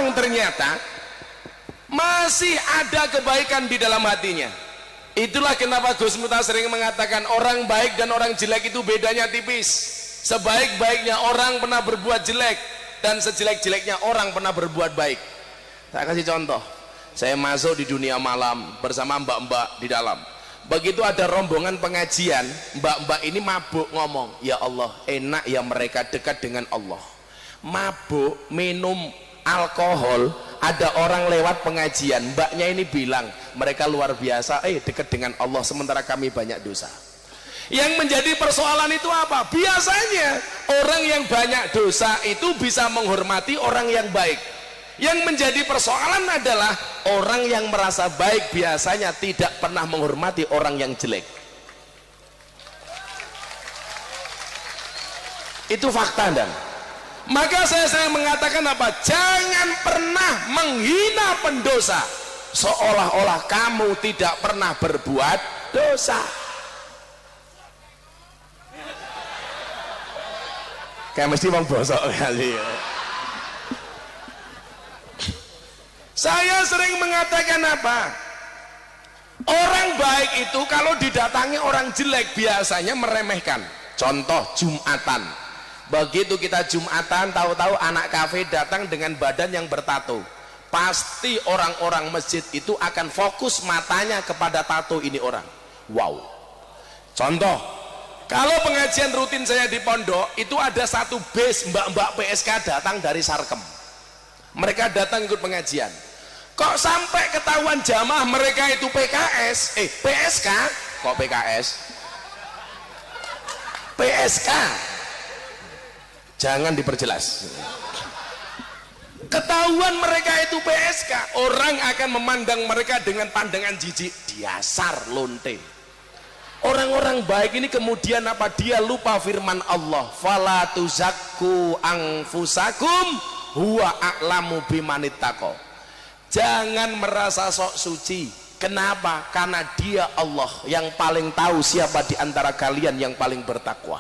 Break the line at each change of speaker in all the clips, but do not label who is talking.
orang ternyata masih ada kebaikan di dalam hatinya. Itulah kenapa Gus Miftah sering mengatakan orang baik dan orang jelek itu bedanya tipis. Sebaik-baiknya orang pernah berbuat jelek dan sejelek-jeleknya orang pernah berbuat baik. Saya kasih contoh, saya masuk di dunia malam bersama mbak-mbak di dalam. Begitu ada rombongan pengajian, mbak-mbak ini mabuk ngomong, ya Allah enak ya mereka dekat dengan Allah. Mabuk minum alkohol, ada orang lewat pengajian, mbaknya ini bilang mereka luar biasa dekat dengan Allah sementara kami banyak dosa. Yang menjadi persoalan itu apa? Biasanya orang yang banyak dosa itu bisa menghormati orang yang baik. Yang menjadi persoalan adalah orang yang merasa baik biasanya tidak pernah menghormati orang yang jelek. Itu fakta, dan maka saya sering mengatakan apa? Jangan pernah menghina pendosa seolah-olah kamu tidak pernah berbuat dosa. Kayak mesti wong bosok kali ya. Saya sering mengatakan apa? Orang baik itu kalau didatangi orang jelek biasanya meremehkan. Contoh Jumatan. Begitu kita Jumatan, tahu-tahu anak kafe datang dengan badan yang bertato. Pasti orang-orang masjid itu akan fokus matanya kepada tato ini orang. Wow. Contoh, kalau pengajian rutin saya di pondok itu ada satu base mbak-mbak PSK datang dari Sarkem. Mereka datang ikut pengajian. Kok sampai ketahuan jamaah mereka itu PKS, PSK, kok PKS? PSK. Jangan diperjelas. Ketahuan mereka itu PSK, orang akan memandang mereka dengan pandangan jijik, dasar lonte. Orang-orang baik ini kemudian apa? Dia lupa firman Allah, fala tuzakku anfusakum huwa a'lamu bimanittaqo. Jangan merasa sok suci. Kenapa? Karena dia Allah yang paling tahu siapa di antara kalian yang paling bertakwa.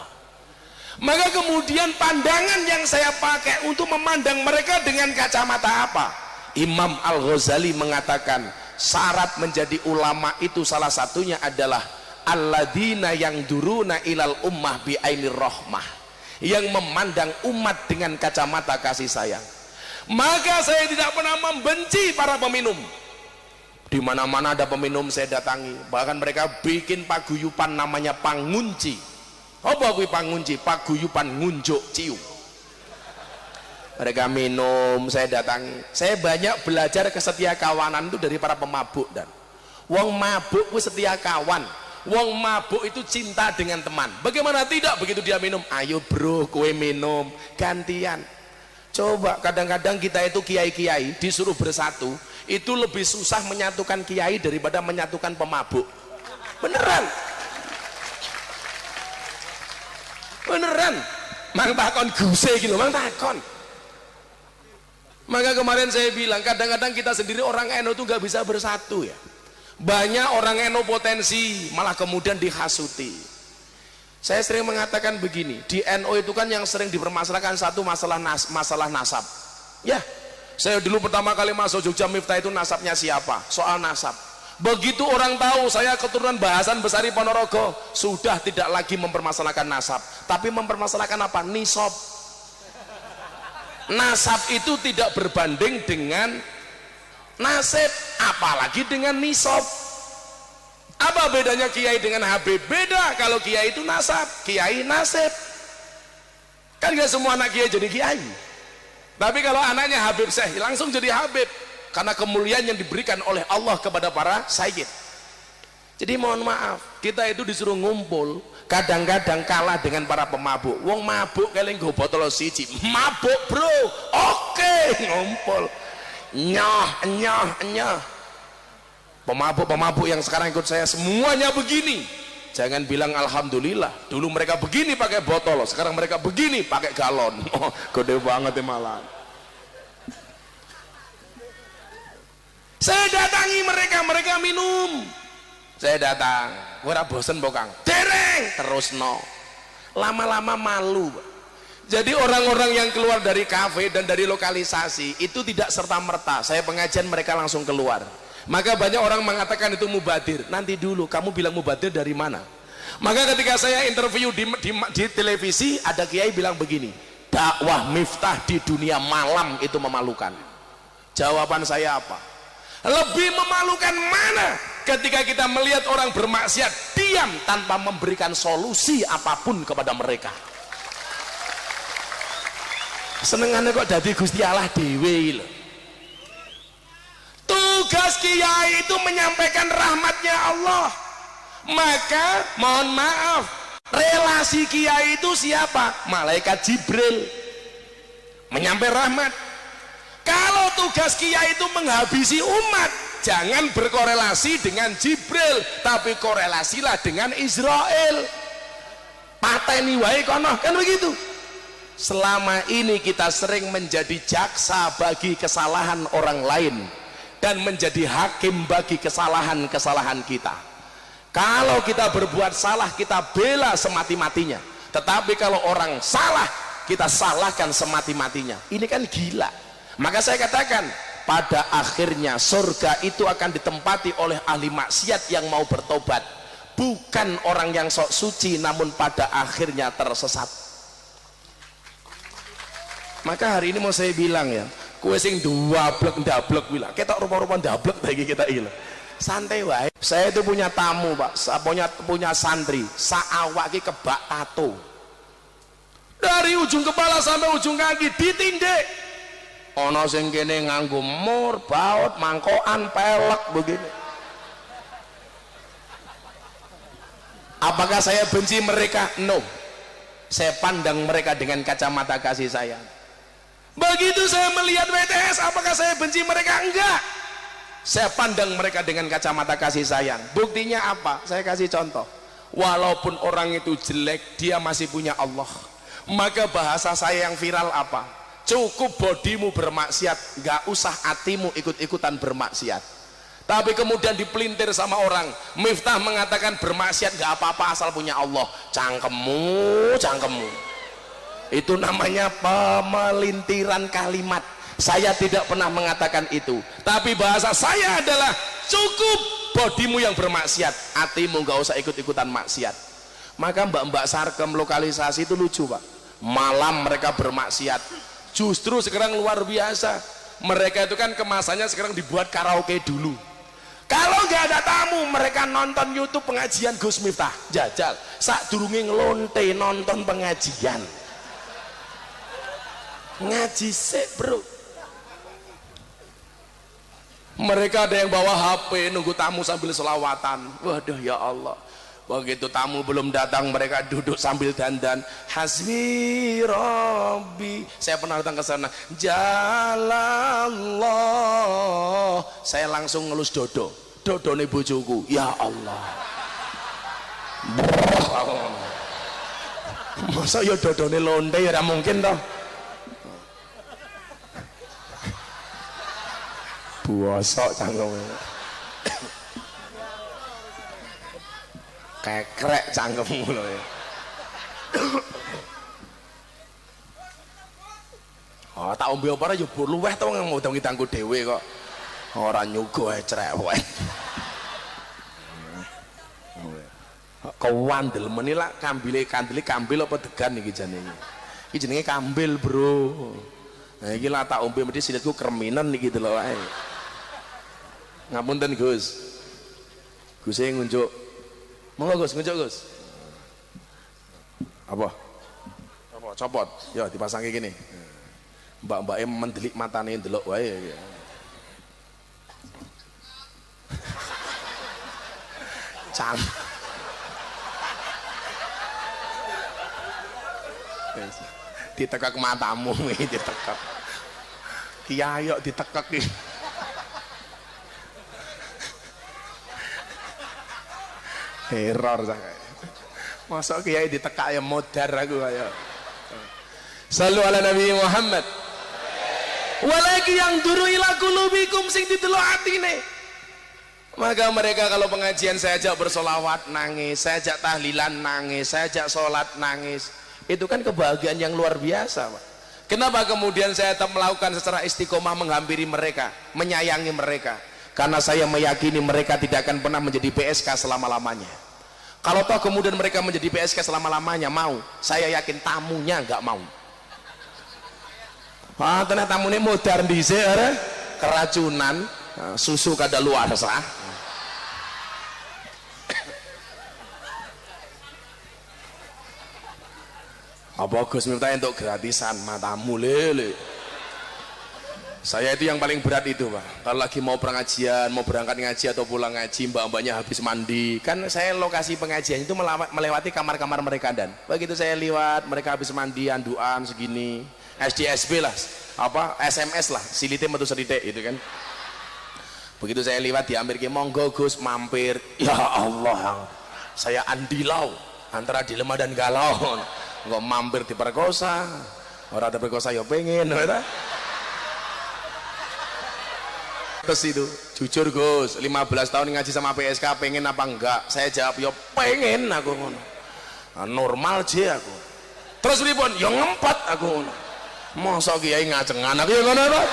Maka kemudian pandangan yang saya pakai untuk memandang mereka dengan kacamata apa? Imam Al-Ghazali mengatakan syarat menjadi ulama itu salah satunya adalah alladzina yang duruna ilal ummah bi ainir rahmah, yang memandang umat dengan kacamata kasih sayang. Maka saya tidak pernah membenci para peminum. Di mana-mana ada peminum saya datangi, bahkan mereka bikin paguyuban namanya pangunci. Apa kuwi pangunci? Paguyuban ngunjuk cium. Mereka minum, saya datangi. Saya banyak belajar kesetia kawanan itu dari para pemabuk, dan wong mabuk kuwi setia kawan. Wong mabuk itu cinta dengan teman. Bagaimana tidak begitu dia minum? Ayo bro, kowe minum gantian. Coba kadang-kadang kita itu kiai-kiai disuruh bersatu, itu lebih susah menyatukan kiai daripada menyatukan pemabuk. Beneran. Beneran. Mang takon guse gitu, mang takon. Maka kemarin saya bilang kadang-kadang kita sendiri orang NU itu nggak bisa bersatu ya. Banyak orang NU potensi malah kemudian dihasuti. Saya sering mengatakan begini, di NU itu kan yang sering dipermasalahkan satu masalah nasab. Ya, saya dulu pertama kali masuk Jogja Miftah itu nasabnya siapa? Soal nasab. Begitu orang tahu saya keturunan Bahasan Besari Ponorogo, sudah tidak lagi mempermasalahkan nasab, tapi mempermasalahkan apa? Nisab. Nasab itu tidak berbanding dengan nasib, apalagi dengan nisab. Apa bedanya kiai dengan habib? Beda. Kalau kiai itu nasab, kiai nasib. Kan gak semua anak kiai jadi kiai. Tapi kalau anaknya habib syekh langsung jadi habib, karena kemuliaan yang diberikan oleh Allah kepada para sayyid. Jadi mohon maaf, kita itu disuruh ngumpul, kadang-kadang kalah dengan para pemabuk. Wong mabuk kalian nggo botol siji, mabuk bro, oke ngumpul. Nyah. Pemabuk-pemabuk yang sekarang ikut saya semuanya begini. Jangan bilang alhamdulillah, dulu mereka begini pakai botol, sekarang mereka begini pakai galon. Oh, gede banget ya malah. Saya datangi mereka minum. Saya datang, ora bosen mbok Kang. Dereng terus no. Lama-lama malu. Jadi orang-orang yang keluar dari kafe dan dari lokalisasi itu tidak serta-merta saya pengajian mereka langsung keluar. Maka banyak orang mengatakan itu mubadir. Nanti dulu, kamu bilang mubadir dari mana? Maka ketika saya interview di televisi, ada kiai bilang begini, dakwah Miftah di dunia malam itu memalukan. Jawaban saya apa? Lebih memalukan mana ketika kita melihat orang bermaksiat diam tanpa memberikan solusi apapun kepada mereka. Senengannya kok dadi Gusti Allah dewe lho. Tugas kiai itu menyampaikan rahmatnya Allah. Maka mohon maaf, relasi kiai itu siapa? Malaikat Jibril menyampaikan rahmat. Kalau tugas kiai itu menghabisi umat, jangan berkorelasi dengan Jibril, tapi korelasilah dengan Israel. Pateni wae kono, kan begitu. Selama ini kita sering menjadi jaksa bagi kesalahan orang lain dan menjadi hakim bagi kesalahan-kesalahan kita. Kalau kita berbuat salah, kita bela semati-matinya, tetapi kalau orang salah, kita salahkan semati-matinya. Ini kan gila. Maka saya katakan, pada akhirnya surga itu akan ditempati oleh ahli maksiat yang mau bertobat, bukan orang yang sok suci namun pada akhirnya tersesat. Maka hari ini mau saya bilang ya, kue sing ndablek bilang, ketok rupa-rupa ndablek bagi kita ini. Santai wae. Saya itu punya tamu, Pak. Saya punya santri, saawak ki kebak tato. Dari ujung kepala sampai ujung kaki ditindik. Ono sing kene nganggo mur, baut, mangkokan, pelek begini. Apakah saya benci mereka? No. Saya pandang mereka dengan kacamata kasih sayang. Begitu saya melihat WTS, apakah saya benci mereka? Enggak. Saya pandang mereka dengan kacamata kasih sayang. Buktinya apa? Saya kasih contoh. Walaupun orang itu jelek, dia masih punya Allah. Maka bahasa saya yang viral apa? Cukup bodimu bermaksiat, gak usah hatimu ikut-ikutan bermaksiat. Tapi kemudian dipelintir sama orang, Miftah mengatakan bermaksiat gak apa-apa asal punya Allah. Cangkemmu. Itu namanya pemelintiran kalimat. Saya tidak pernah mengatakan itu, tapi bahasa saya adalah cukup bodimu yang bermaksiat, hatimu gak usah ikut-ikutan maksiat. Maka mbak-mbak sarkem lokalisasi itu lucu, Pak. Malam mereka bermaksiat, justru sekarang luar biasa. Mereka itu kan kemasannya sekarang dibuat karaoke dulu. Kalau nggak ada tamu, mereka nonton YouTube pengajian Gus Miftah. Jajal sak durunge ngelonte nonton pengajian. Ngaji sik, bro. Mereka ada yang bawa HP nunggu tamu sambil selawatan. Waduh, ya Allah. Begitu tamu belum datang, mereka duduk sambil dandan. Hasbi Rabbi. Saya pernah datang ke sana. Jalallah. Saya langsung ngelus dodo. Dodone bojoku. Ya Allah. Masa ya dodone lonte ya mungkin toh. Buosok cangkeme. Kekrek cangkemmu lho ya. Oh, tak ombe apa ora ya luweh to ngomong ngidangku dhewe kok. Ora nyuguh cerek wae. Kewandel meni lak kambile kambil apa degan iki jane iki. Iki jenenge kambil, Bro. Nah iki lak tak ombe mesti silitku kreminan iki delok wae. Ngapunten Gus. Gus e ngunjuk. Monggo Gus, ngunjuk Gus. Apa? Apa copot? Ya dipasang kayak gini. Mbak-mbake mendelik matane ndelok wae ya. Cam. Ditekak matamu iki ditekak. Kiai kok ditekak iki. Error saya. Masuk kiai ditekak ya modar aku ayo. Sallu ala Nabi Muhammad. Walaki yang duru ila qulubikum sing didelok atine. Maka mereka kalau pengajian saya ajak bersolawat nangis, saya ajak tahlilan nangis, saya ajak sholat nangis. Itu kan kebahagiaan yang luar biasa, Pak. Kenapa kemudian saya tetap melakukan secara istiqomah menghampiri mereka, menyayangi mereka? Karena saya meyakini mereka tidak akan pernah menjadi PSK selama-lamanya. Kalau toh kemudian mereka menjadi PSK selama-lamanya, mau, saya yakin tamunya nggak mau. Ah, ternyata tamunya modern di sini, keracunan, susu kada luar sah. Apa Gus minta untuk gratisan matamu lele. Saya itu yang paling berat itu, Pak. Kalau lagi mau pengajian, mau berangkat ngaji atau pulang ngaji, mbak-mbaknya habis mandi, kan saya lokasi pengajian itu melewati kamar-kamar mereka, dan begitu saya lewat mereka habis mandi, anduan segini, SDSB lah, apa SMS lah, silite metu selitik itu kan. Begitu saya lewat diambil ke monggo Gus mampir. Ya Allah, saya andilau antara dilema dan galau. Nggak mampir diperkosa, orang ada perkosa ya pengen, ya. Terus itu jujur Gus, 15 tahun ngaji sama PSK, pengen apa enggak? Saya jawab ya pengen aku ngono. Nah, normal aja aku. Terus ribon ya ngempet aku ngono. Mosok kiai ngacengan aku ya ngono, Pak.